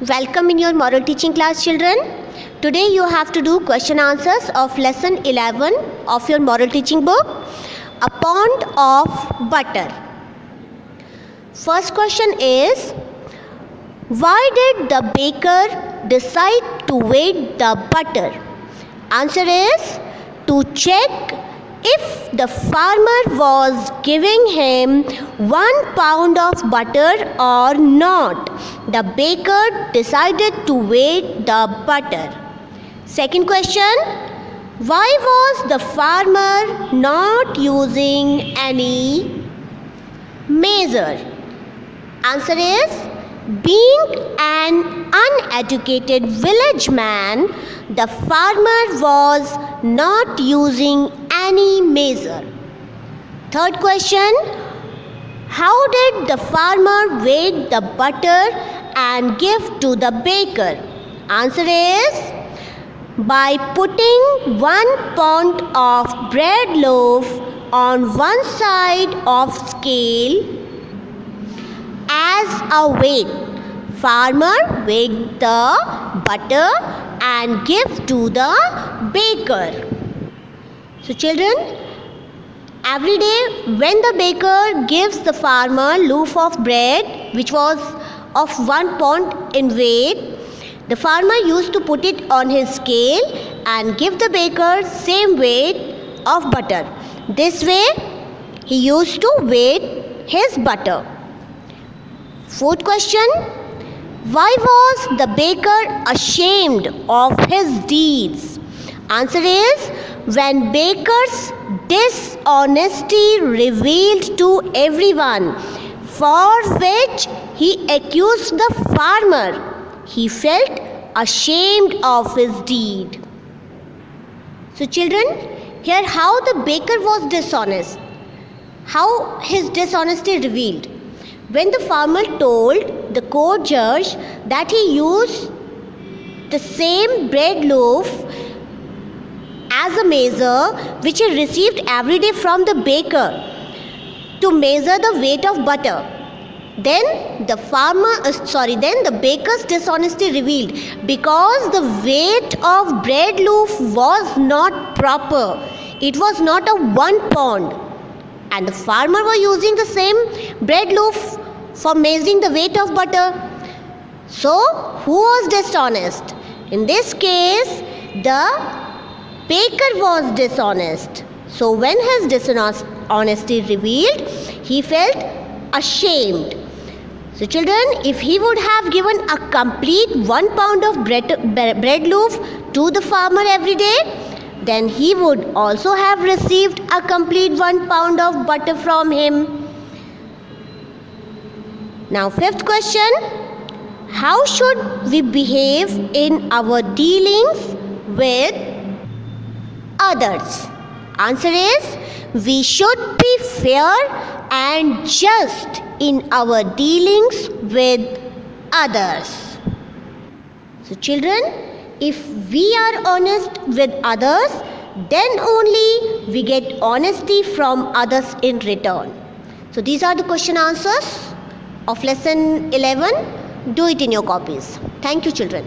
Welcome in your moral teaching class, children. Today you have to do question answers of lesson 11 of your moral teaching book, A Pound of Butter. First question is, why did the baker decide to weigh the butter? Answer is to check if the farmer was giving him 1 pound of butter or not. The baker decided to weigh the butter. Second question, why was the farmer not using any measure? Answer is, being an uneducated village man, the farmer was not using any measure. Third question, how did the farmer weigh the butter and give to the baker? Answer is, by putting 1 pound of bread loaf on one side of scale as a weight. Farmer weighed the butter and gave to the baker. So children, every day when the baker gives the farmer loaf of bread which was of 1 pound in weight, the farmer used to put it on his scale and give the baker same weight of butter. This way he used to weigh his butter. Fourth question, why was the baker ashamed of his deeds? Answer is, when baker's dishonesty revealed to everyone, for which he accused the farmer, he felt ashamed of his deed. So children, here how the baker was dishonest, how his dishonesty revealed. When the farmer told the court judge that he used the same bread loaf as a measure which he received every day from the baker to measure the weight of butter, then the baker's dishonesty revealed, because the weight of bread loaf was not proper. It was not a 1 pound, and the farmer was using the same bread loaf for measuring the weight of butter. So who was dishonest? In this case, the baker was dishonest. So when his dishonesty revealed, he felt ashamed. So children, if he would have given a complete 1 pound of bread loaf to the farmer every day, then he would also have received a complete 1 pound of butter from him. Now fifth question, how should we behave in our dealings with others? Answer is, we should be fair and just in our dealings with others. So children, if we are honest with others, then only we get honesty from others in return. So these are the question answers of lesson 11. Do it in your copies. Thank you, children.